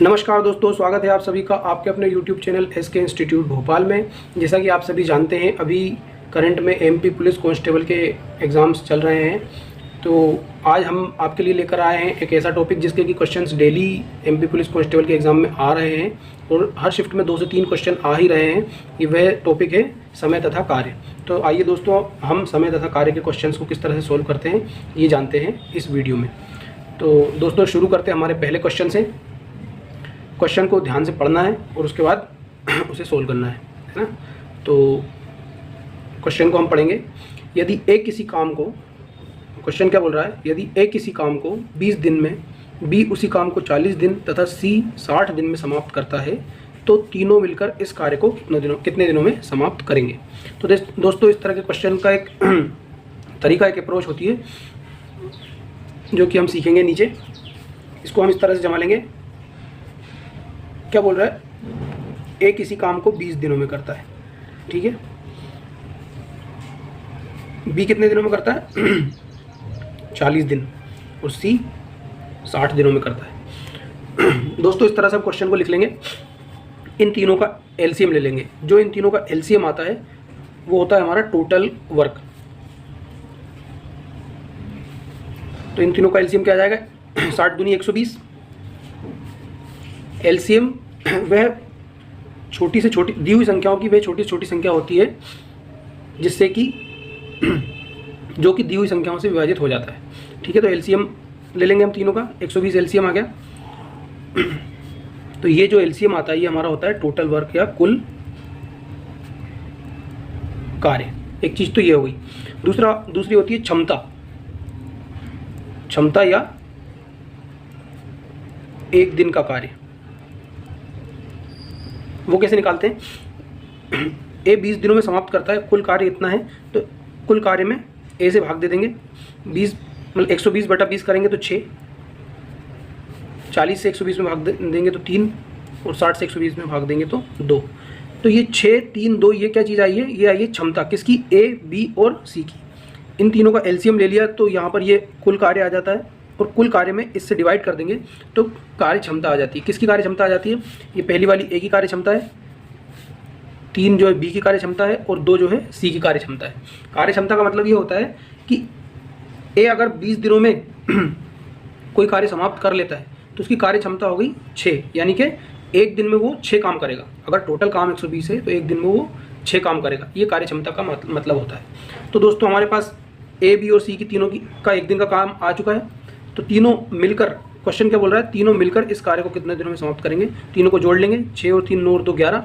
नमस्कार दोस्तों, स्वागत है आप सभी का आपके अपने YouTube channel SK institute Bhopal में। जैसा कि आप सभी जानते हैं, अभी करंट में MP पुलिस कांस्टेबल के एग्ज़ाम्स चल रहे हैं। तो आज हम आपके लिए लेकर आए हैं एक ऐसा टॉपिक जिसके कि questions daily MP police constable के एग्ज़ाम में आ रहे हैं और हर शिफ्ट में 2 से 3 क्वेश्चन आ ही रहे हैं। ये वह टॉपिक है समय तथा कार्य। तो आइए दोस्तों, हम समय तथा कार्य के क्वेश्चन को किस तरह से सोल्व करते हैं ये जानते हैं इस वीडियो में। तो दोस्तों शुरू करते हैं हमारे पहले क्वेश्चन से। क्वेश्चन को ध्यान से पढ़ना है और उसके बाद उसे सोल्व करना है ना। तो क्वेश्चन को हम पढ़ेंगे। यदि ए किसी काम को, क्वेश्चन क्या बोल रहा है, यदि ए किसी काम को 20 दिन में, बी उसी काम को 40 दिन तथा सी 60 दिन में समाप्त करता है, तो तीनों मिलकर इस कार्य को कितने दिनों में समाप्त करेंगे। तो दोस्तों इस तरह के क्वेश्चन का एक तरीका, एक अप्रोच होती है जो कि हम सीखेंगे नीचे। इसको हम इस तरह से जमा लेंगे। क्या बोल रहा है, ए किसी काम को 20 दिनों में करता है, ठीक है। बी कितने दिनों में करता है 40 दिन, और सी 60 दिनों में करता है। दोस्तों इस तरह से हम क्वेश्चन को लिख लेंगे। इन तीनों का एलसीएम ले लेंगे। जो इन तीनों का एलसीएम आता है वो होता है हमारा टोटल वर्क। तो इन तीनों का एलसीएम क्या आ जाएगा, 60 दूनी 120। एलसीएम वह छोटी से छोटी दी हुई संख्याओं की वह छोटी से छोटी संख्या होती है जिससे कि जो कि दी हुई संख्याओं से विभाजित हो जाता है, ठीक है। तो एलसीएम ले लेंगे हम तीनों का। 120 एलसीएम आ गया। तो ये जो एलसीएम आता है ये हमारा होता है टोटल वर्क या कुल कार्य। एक चीज़ तो ये हो गई। दूसरी होती है क्षमता या एक दिन का कार्य। वो कैसे निकालते हैं, ए 20 दिनों में समाप्त करता है, कुल कार्य इतना है, तो कुल कार्य में ए से भाग दे देंगे। 20 मतलब 120 बटा 20 करेंगे तो 6, 40 से 120 में भाग देंगे तो 3, और 60 से 120 में भाग देंगे तो 2। तो ये 6, 3, 2 ये क्या चीज़ आई है, ये आई है क्षमता। किसकी, ए, बी और सी की। इन तीनों का एलसीएम ले लिया तो यहाँ पर ये कुल कार्य आ जाता है, और कुल कार्य में इससे डिवाइड कर देंगे तो कार्य क्षमता आ जाती है। किसकी कार्य क्षमता आ जाती है, ये पहली वाली ए की कार्य क्षमता है, 3 जो है बी की कार्य क्षमता है, और 2 जो है सी की कार्य क्षमता है। कार्य क्षमता का मतलब ये होता है कि ए अगर 20 दिनों में कोई कार्य समाप्त कर लेता है तो उसकी कार्य क्षमता हो गई 6, यानी कि एक दिन में वो 6 काम करेगा। अगर टोटल काम 120 है तो एक दिन में वो 6 काम करेगा। ये कार्य क्षमता का मतलब होता है। तो दोस्तों हमारे पास ए, बी और सी की तीनों का एक दिन का काम आ चुका है। तो तीनों मिलकर, क्वेश्चन क्या बोल रहा है, तीनों मिलकर इस कार्य को कितने दिनों में समाप्त करेंगे। तीनों को जोड़ लेंगे, 6 और 3 9 और 2 11,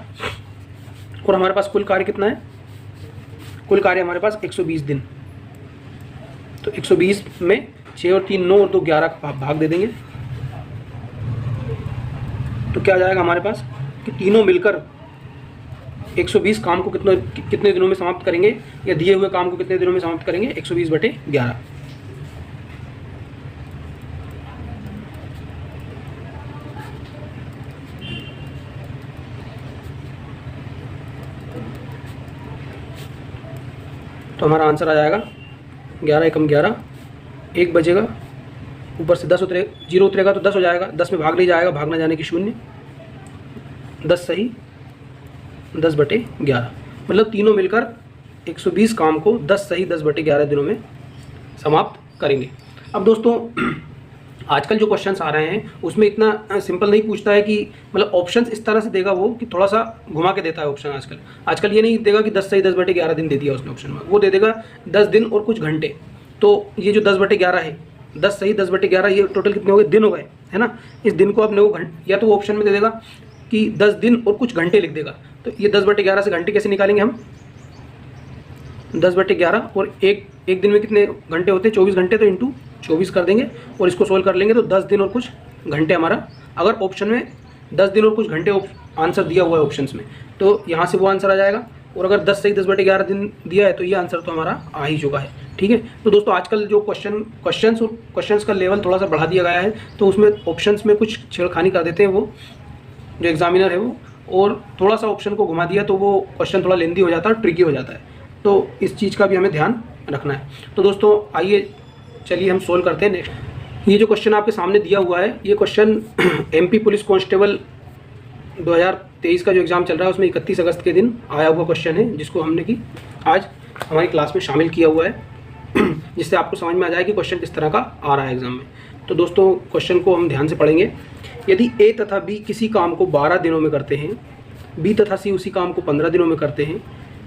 और हमारे पास कुल कार्य कितना है, कुल कार्य हमारे पास 120 दिन। तो 120 में 6 और 3 9 और 2 11 का भाग दे देंगे तो क्या आ जाएगा हमारे पास कि तीनों मिलकर 120 काम को कितने दिनों में समाप्त करेंगे, या दिए हुए काम को कितने दिनों में समाप्त करेंगे, 120 बटे 11। तो हमारा आंसर आ जाएगा 11 एकम 11, 1 बजेगा, ऊपर से 10 0 उतरेगा तो 10 हो जाएगा, 10 में भाग नहीं जाएगा, भाग ना जाने की 0, 10 सही 10 बटे 11। मतलब तीनों मिलकर 120 काम को 10 सही 10 बटे 11 दिनों में समाप्त करेंगे। अब दोस्तों आजकल जो क्वेश्चंस आ रहे हैं उसमें इतना सिंपल नहीं पूछता है कि मतलब ऑप्शंस इस तरह से देगा वो कि थोड़ा सा घुमा के देता है ऑप्शन। आजकल ये नहीं देगा कि 10 सही 10 बटे 11 दिन दे दिया उसने ऑप्शन में, वो दे देगा 10 दिन और कुछ घंटे। तो ये जो 10 बटे 11 है, 10 सही 10 बटे 11, ये टोटल कितने हो गए, दिन हो गए, है ना। इस दिन को अपने को या तो वो ऑप्शन में दे देगा कि 10 दिन और कुछ घंटे लिख देगा। तो ये 10 बटे 11 से घंटे कैसे निकालेंगे हम, 10 बटे 11 और एक दिन में कितने घंटे होते हैं, 24 घंटे, तो इंटू 24 कर देंगे और इसको सोल्व कर लेंगे तो 10 दिन और कुछ घंटे हमारा, अगर ऑप्शन में 10 दिन और कुछ घंटे आंसर दिया हुआ है ऑप्शंस में, तो यहाँ से वो आंसर आ जाएगा। और अगर 10 सही 10 बटे 11 दिन दिया है तो ये आंसर तो हमारा आ ही चुका है, ठीक है। तो दोस्तों आजकल जो क्वेश्चंस का लेवल थोड़ा सा बढ़ा दिया गया है, तो उसमें ऑप्शंस में कुछ छेड़खानी कर देते हैं वो जो एग्जामिनर है वो, और थोड़ा सा ऑप्शन को घुमा दिया तो वो क्वेश्चन थोड़ा लेंदी हो जाता है, ट्रिकी हो जाता है। तो इस चीज़ का भी हमें ध्यान रखना है। तो दोस्तों आइए चलिए हम सोल्व करते हैं नेक्स्ट। ये जो क्वेश्चन आपके सामने दिया हुआ है, ये क्वेश्चन एमपी पुलिस कांस्टेबल 2023 का जो एग्ज़ाम चल रहा है उसमें 31 अगस्त के दिन आया हुआ क्वेश्चन है, जिसको हमने की आज हमारी क्लास में शामिल किया हुआ है, जिससे आपको समझ में आ जाए कि क्वेश्चन किस तरह का आ रहा है एग्ज़ाम में। तो दोस्तों क्वेश्चन को हम ध्यान से पढ़ेंगे। यदि ए तथा बी किसी काम को 12 दिनों में करते हैं, बी तथा सी उसी काम को 15 दिनों में करते हैं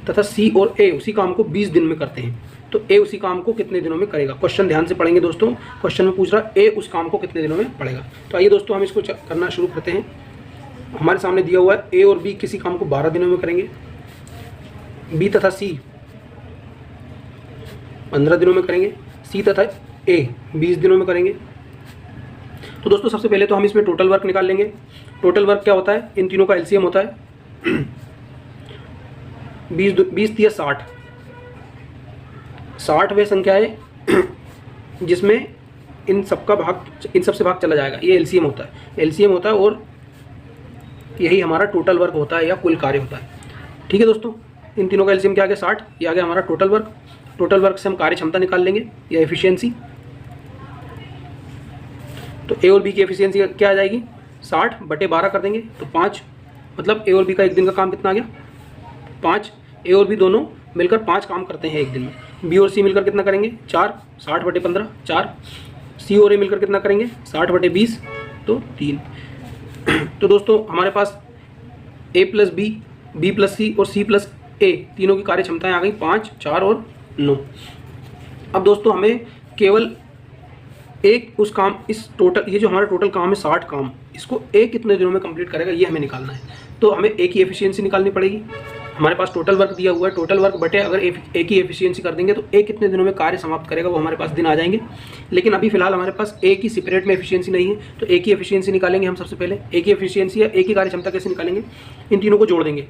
तथा सी और ए उसी काम को 20 दिन में करते हैं, तो ए उसी काम को कितने दिनों में करेगा। क्वेश्चन ध्यान से पढ़ेंगे दोस्तों। क्वेश्चन में पूछ रहा है ए उस काम को कितने दिनों में पड़ेगा। तो आइए दोस्तों हम इसको करना शुरू करते हैं। हमारे सामने दिया हुआ है ए और बी किसी काम को 12 दिनों में करेंगे, बी तथा सी 15 दिनों में करेंगे, सी तथा ए 20 दिनों में करेंगे। तो दोस्तों सबसे पहले तो हम इसमें टोटल वर्क निकाल लेंगे। टोटल वर्क क्या होता है, इन तीनों का एलसीएम होता है 20 या 60 वे संख्या है जिसमें इन सबसे भाग चला जाएगा, ये एलसीएम होता है और यही हमारा टोटल वर्क होता है या कुल कार्य होता है। ठीक है दोस्तों, इन तीनों का एलसीएम क्या आ गया 60, ये आ गया हमारा टोटल वर्क। टोटल वर्क से हम कार्य क्षमता निकाल लेंगे या एफिशिएंसी। तो ए और बी की एफिशिएंसी क्या आ जाएगी 60/12 कर देंगे तो 5, मतलब ए और बी का एक दिन का काम कितना आ गया 5। ए और बी दोनों मिलकर 5 काम करते हैं एक दिन में। बी और सी मिलकर कितना करेंगे 4, 60/15 4। सी और ए मिलकर कितना करेंगे 60/20 तो 3। तो दोस्तों हमारे पास ए प्लस बी, बी प्लस सी और सी प्लस ए तीनों की कार्य क्षमताएँ आ गई 5, 4 और 9। अब दोस्तों हमें केवल एक उस काम, इस टोटल ये जो हमारा टोटल काम है 60 काम, इसको ए कितने दिनों में कंप्लीट करेगा ये हमें निकालना है। तो हमें ए की एफिशिएंसी निकालनी पड़ेगी। हमारे पास टोटल वर्क दिया हुआ है, टोटल वर्क बटे अगर ए की एफिशिएंसी कर देंगे तो ए कितने दिनों में कार्य समाप्त करेगा वो हमारे पास दिन आ जाएंगे। लेकिन अभी फिलहाल हमारे पास ए की सेपरेट में एफिशिएंसी नहीं है, तो ए की एफिशिएंसी निकालेंगे हम सबसे पहले। ए की एफिशिएंसी या ए की कार्य क्षमता कैसे निकालेंगे, इन तीनों को जोड़ देंगे।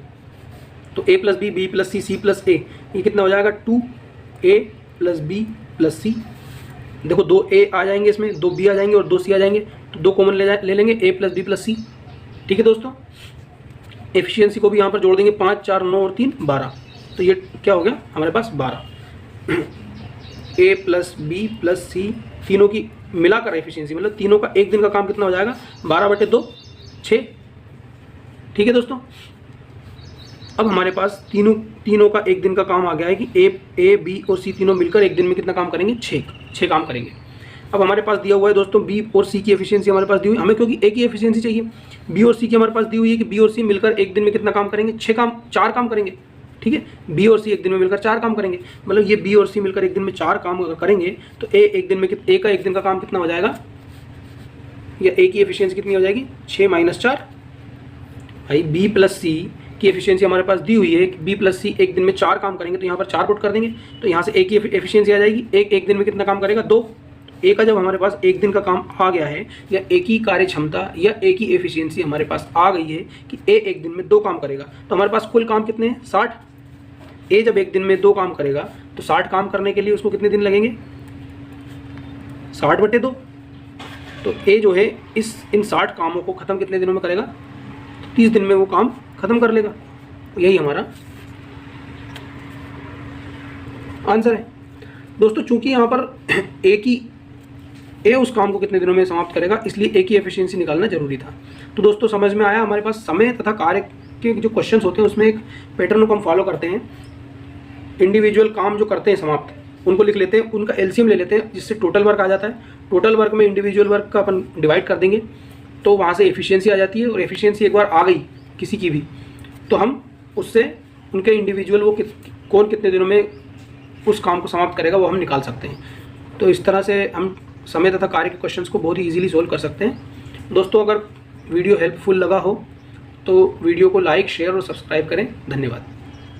तो ए प्लस बी, बी प्लस सी, सी प्लस ए, ये कितना हो जाएगा 2A प्लस बी प्लस सी। देखो 2A आ जाएंगे इसमें, 2B आ जाएंगे और 2C आ जाएंगे, तो 2 कॉमन ले लेंगे A प्लस बी प्लस सी। ठीक है दोस्तों, एफिशिएंसी को भी यहाँ पर जोड़ देंगे 5, 4, 9 और 3 12। तो ये क्या हो गया हमारे पास 12। A प्लस बी प्लस सी तीनों की मिलाकर एफिशिएंसी, मतलब तीनों का एक दिन का काम कितना हो जाएगा 12/2 6। ठीक है दोस्तों, अब हमारे पास तीनों का एक दिन का काम आ गया है कि ए बी और सी तीनों मिलकर एक दिन में कितना काम करेंगे 6 काम करेंगे। अब हमारे पास दिया हुआ है दोस्तों बी और सी की एफिशिएंसी हमारे पास दी हुई, हमें क्योंकि ए की एफिशिएंसी चाहिए, बी और सी की हमारे पास दी हुई है कि बी और सी मिलकर एक दिन में कितना काम करेंगे 4 काम करेंगे। ठीक है, बी और सी एक दिन में मिलकर 4 काम करेंगे, मतलब ये बी और सी मिलकर एक दिन में 4 काम अगर करेंगे तो ए का एक दिन का काम कितना हो जाएगा, या ए की एफिशिएंसी कितनी हो जाएगी 6 - 4। भाई बी प्लस सी की एफिशिएंसी हमारे पास दी हुई है कि बी प्लस सी एक दिन में 4 काम करेंगे, तो यहाँ पर 4 पुट कर देंगे, तो यहाँ से ए की एफिशिएंसी आ जाएगी एक दिन में कितना काम करेगा 2। ए का जब हमारे पास एक दिन का काम आ गया है, या ए की कार्य क्षमता या ए की एफिशिएंसी हमारे पास आ गई है कि ए एक दिन में 2 काम करेगा, तो हमारे पास कुल काम कितने हैं 60। ए जब एक दिन में 2 काम करेगा तो 60 काम करने के लिए उसको कितने दिन लगेंगे 60/2। तो ए जो है इन 60 कामों को ख़त्म कितने दिनों में करेगा, 30 दिन में वो काम ख़त्म कर लेगा। यही हमारा आंसर है दोस्तों। चूंकि यहाँ पर ए उस काम को कितने दिनों में समाप्त करेगा, इसलिए ए की एफिशिएंसी निकालना जरूरी था। तो दोस्तों समझ में आया, हमारे पास समय तथा कार्य के जो क्वेश्चंस होते हैं उसमें एक पैटर्न को हम फॉलो करते हैं। इंडिविजुअल काम जो करते हैं समाप्त उनको लिख लेते हैं, उनका एलसीएम ले लेते हैं, जिससे टोटल वर्क आ जाता है। टोटल वर्क में इंडिविजुअल वर्क का अपन डिवाइड कर देंगे तो वहाँ से एफिशिएंसी आ जाती है, और एफिशिएंसी एक बार आ गई किसी की भी तो हम उससे उनके इंडिविजुअल वो कौन कितने दिनों में उस काम को समाप्त करेगा वो हम निकाल सकते हैं। तो इस तरह से हम समय तथा कार्य के क्वेश्चंस को बहुत ही इजीली सोल्व कर सकते हैं। दोस्तों अगर वीडियो हेल्पफुल लगा हो तो वीडियो को लाइक, शेयर और सब्सक्राइब करें। धन्यवाद।